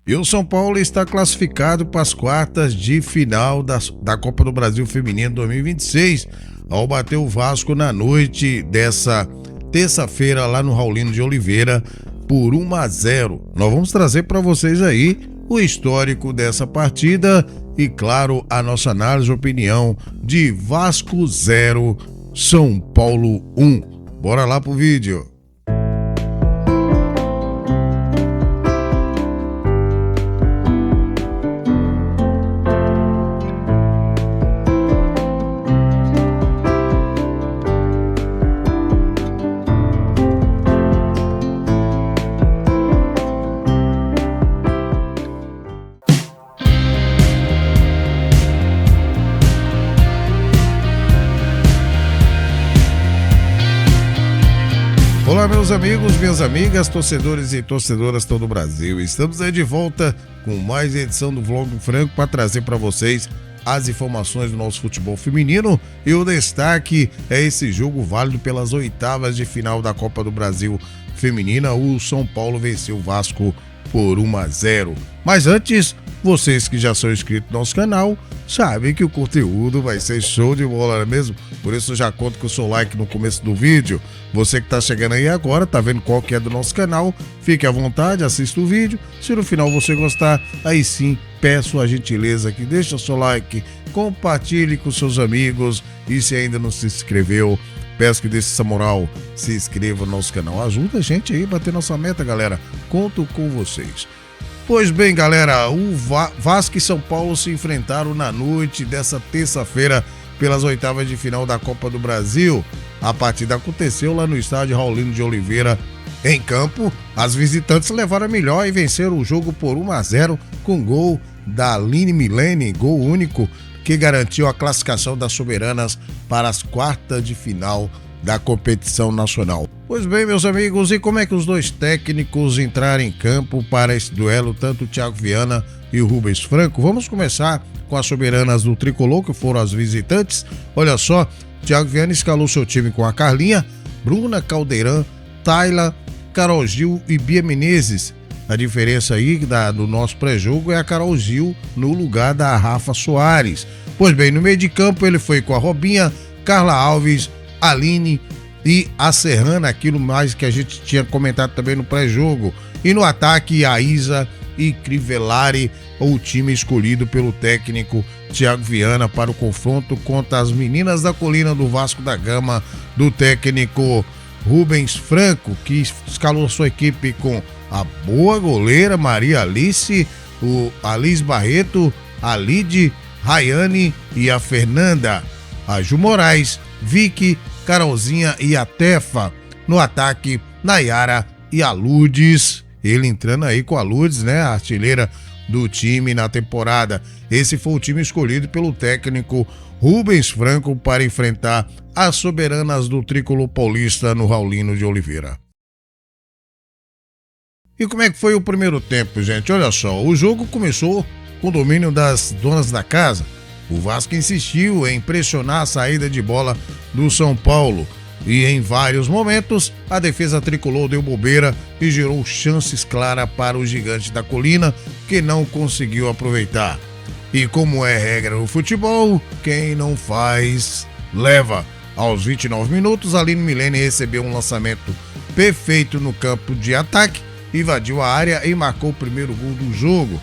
E o São Paulo está classificado para as quartas de final da Copa do Brasil Feminino 2026, ao bater o Vasco na noite dessa terça-feira lá no Raulino de Oliveira por 1-0. Nós vamos trazer para vocês aí o histórico dessa partida e, claro, a nossa análise e opinião de Vasco 0, São Paulo 1. Bora lá pro vídeo. Olá, meus amigos, minhas amigas, torcedores e torcedoras de todo o Brasil. Estamos aí de volta com mais edição do Vlog do Franco para trazer para vocês as informações do nosso futebol feminino, e o destaque é esse jogo válido pelas oitavas de final da Copa do Brasil Feminina. O São Paulo venceu o Vasco por 1-0. Mas antes, vocês que já são inscritos no nosso canal sabem que o conteúdo vai ser show de bola, não é mesmo? Por isso eu já conto com o seu like no começo do vídeo. Você que tá chegando aí agora, tá vendo qual que é do nosso canal, fique à vontade, assista o vídeo. Se no final você gostar, aí sim, peço a gentileza que deixa o seu like, compartilhe com seus amigos, e se ainda não se inscreveu, peço que deixe essa moral, se inscreva no nosso canal. Ajuda a gente aí a bater nossa meta, galera. Conto com vocês. Pois bem, galera, o Vasco e São Paulo se enfrentaram na noite dessa terça-feira pelas oitavas de final da Copa do Brasil. A partida aconteceu lá no estádio Raulino de Oliveira. Em campo, as visitantes levaram a melhor e venceram o jogo por 1-0 com gol da Aline Milene, gol único que garantiu a classificação das soberanas para as quartas de final da competição nacional. Pois bem, meus amigos, e como é que os dois técnicos entraram em campo para esse duelo, tanto o Thiago Viana e o Rubens Franco? Vamos começar com as soberanas do Tricolor, que foram as visitantes. Olha só, Thiago Viana escalou seu time com a Carlinha, Bruna Caldeirão, Tayla, Carol Gil e Bia Menezes. A diferença aí do nosso pré-jogo é a Carol Gil no lugar da Rafa Soares. Pois bem, no meio de campo ele foi com a Robinha, Carla Alves, Aline e a Serrana, aquilo mais que a gente tinha comentado também no pré-jogo. E no ataque, a Isa e Crivellari, o time escolhido pelo técnico Thiago Viana para o confronto contra as meninas da colina do Vasco da Gama, do técnico Rubens Franco, que escalou sua equipe com a boa goleira Maria Alice, o Alice Barreto, a Lide, Rayane e a Fernanda, a Ju Moraes, Vicky, Carolzinha e a Tefa. No ataque, Nayara e a Lourdes. Ele entrando aí com a Lourdes, né? A artilheira do time na temporada. Esse foi o time escolhido pelo técnico Rubens Franco para enfrentar as soberanas do Tricolor Paulista no Raulino de Oliveira. E como é que foi o primeiro tempo, gente? Olha só, o jogo começou com o domínio das donas da casa. O Vasco insistiu em pressionar a saída de bola do São Paulo e em vários momentos a defesa tricolor deu bobeira e gerou chances claras para o gigante da colina, que não conseguiu aproveitar. E como é regra no futebol, quem não faz, leva. Aos 29 minutos, a Aline Milene recebeu um lançamento perfeito no campo de ataque, invadiu a área e marcou o primeiro gol do jogo,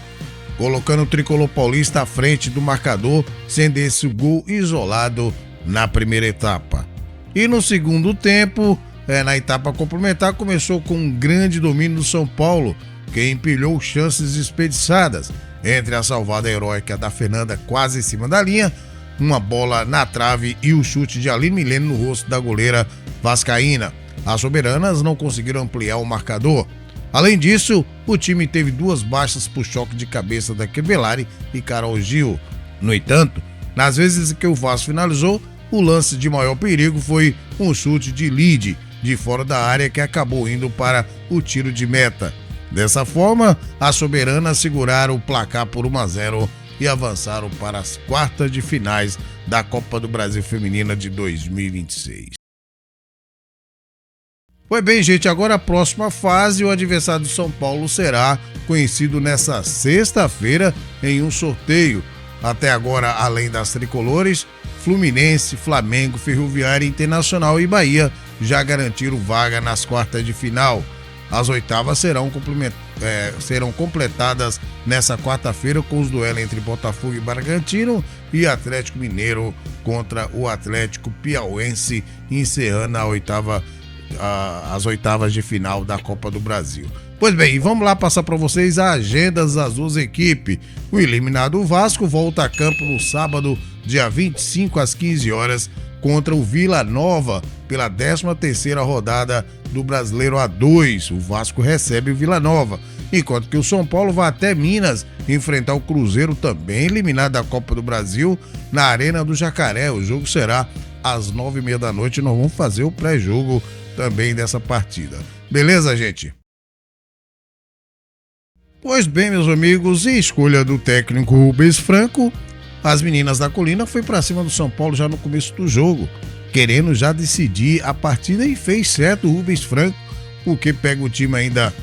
colocando o Tricolor Paulista à frente do marcador, sendo esse o gol isolado na primeira etapa. E no segundo tempo, na etapa complementar, começou com um grande domínio do São Paulo, que empilhou chances desperdiçadas, entre a salvada heróica da Fernanda quase em cima da linha, uma bola na trave e o chute de Aline Milene no rosto da goleira vascaína. As soberanas não conseguiram ampliar o marcador. Além disso, o time teve duas baixas por choque de cabeça da Crivellari e Carol Gil. No entanto, nas vezes que o Vasco finalizou, o lance de maior perigo foi um chute de Lide de fora da área que acabou indo para o tiro de meta. Dessa forma, as soberanas seguraram o placar por 1-0 e avançaram para as quartas de finais da Copa do Brasil Feminina de 2026. Pois bem, gente, agora a próxima fase, o adversário do São Paulo será conhecido nessa sexta-feira em um sorteio. Até agora, além das tricolores, Fluminense, Flamengo, Ferroviária, Internacional e Bahia já garantiram vaga nas quartas de final. As oitavas serão completadas nessa quarta-feira com os duelos entre Botafogo e Bragantino e Atlético Mineiro contra o Atlético Piauiense, encerrando as oitavas de final da Copa do Brasil. Pois bem, vamos lá passar para vocês a agenda das duas equipes. O eliminado Vasco volta a campo no sábado, dia 25 às 15 horas, contra o Vila Nova pela 13ª rodada do Brasileiro A2. O Vasco recebe o Vila Nova, enquanto que o São Paulo vai até Minas enfrentar o Cruzeiro, também eliminado da Copa do Brasil, na Arena do Jacaré. O jogo será às 9h30 da noite. Nós vamos fazer o pré-jogo também dessa partida. Beleza, gente? Pois bem, meus amigos, e escolha do técnico Rubens Franco, as meninas da Colina foi para cima do São Paulo já no começo do jogo, querendo já decidir a partida, e fez certo o Rubens Franco, porque pega o time ainda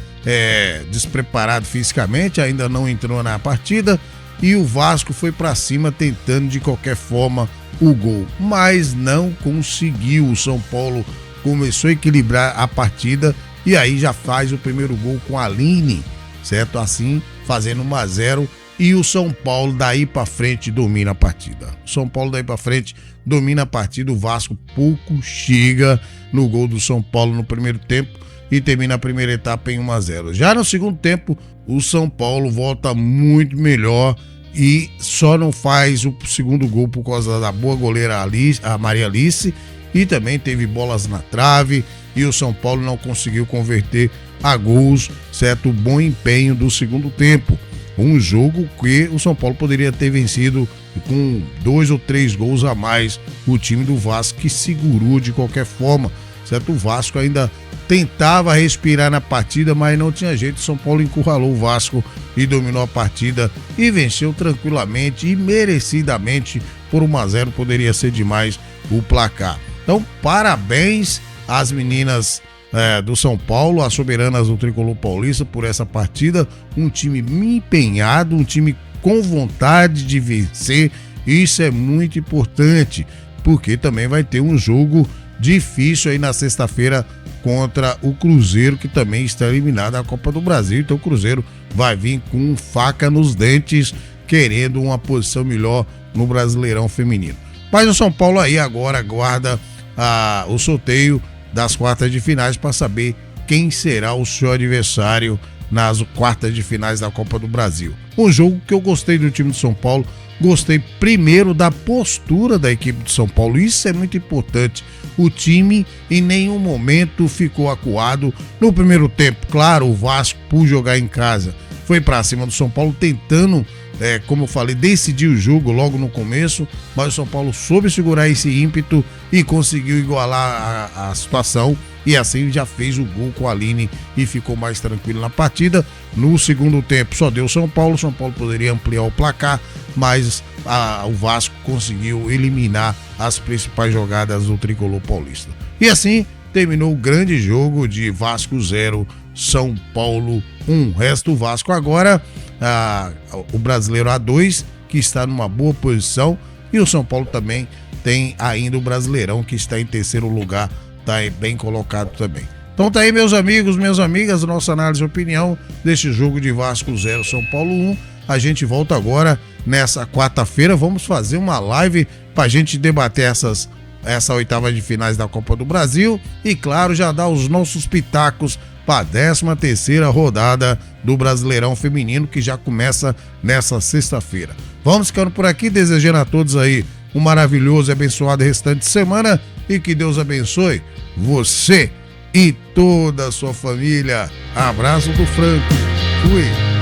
despreparado fisicamente, ainda não entrou na partida, e o Vasco foi para cima tentando de qualquer forma o gol, mas não conseguiu. O São Paulo começou a equilibrar a partida e aí já faz o primeiro gol com a Aline, certo? Assim, fazendo 1-0, e o São Paulo daí para frente domina a partida. O São Paulo daí para frente domina a partida, o Vasco pouco chega no gol do São Paulo no primeiro tempo e termina a primeira etapa em 1-0. Já no segundo tempo, o São Paulo volta muito melhor e só não faz o segundo gol por causa da boa goleira a Maria Alice, e também teve bolas na trave e o São Paulo não conseguiu converter a gols, certo? O bom empenho do segundo tempo. Um jogo que o São Paulo poderia ter vencido com 2 ou 3 gols a mais o time do Vasco, que segurou de qualquer forma, certo? O Vasco ainda tentava respirar na partida, mas não tinha jeito. O São Paulo encurralou o Vasco e dominou a partida e venceu tranquilamente e merecidamente por 1-0. Poderia ser demais o placar. Então, parabéns às meninas do São Paulo, as soberanas do Tricolor Paulista, por essa partida. Um time empenhado, um time com vontade de vencer. Isso é muito importante, porque também vai ter um jogo difícil aí na sexta-feira contra o Cruzeiro, que também está eliminado da Copa do Brasil. Então o Cruzeiro vai vir com faca nos dentes, querendo uma posição melhor no Brasileirão Feminino. Mas o São Paulo aí agora aguarda o sorteio das quartas de finais para saber quem será o seu adversário nas quartas de finais da Copa do Brasil. Um jogo que eu gostei do time do São Paulo, gostei primeiro da postura da equipe de São Paulo, isso é muito importante. O time em nenhum momento ficou acuado. No primeiro tempo, claro, o Vasco, por jogar em casa, foi para cima do São Paulo, tentando, como eu falei, decidir o jogo logo no começo, mas o São Paulo soube segurar esse ímpeto e conseguiu igualar a situação, e assim já fez o gol com a Aline e ficou mais tranquilo na partida. No segundo tempo só deu São Paulo poderia ampliar o placar, mas o Vasco conseguiu eliminar as principais jogadas do Tricolor Paulista. E assim terminou o grande jogo de Vasco 0, São Paulo 1. Resta o Vasco agora, o Brasileiro A2, que está numa boa posição, e o São Paulo também tem ainda o Brasileirão, que está em terceiro lugar, está bem colocado também. Então tá aí, meus amigos, minhas amigas, nossa análise e opinião desse jogo de Vasco 0, São Paulo 1. A gente volta agora nessa quarta-feira, vamos fazer uma live pra gente debater essa oitava de finais da Copa do Brasil e, claro, já dar os nossos pitacos para a 13ª rodada do Brasileirão Feminino, que já começa nessa sexta-feira. Vamos ficando por aqui, desejando a todos aí um maravilhoso e abençoado restante de semana, e que Deus abençoe você e toda a sua família. Abraço do Franco. Fui.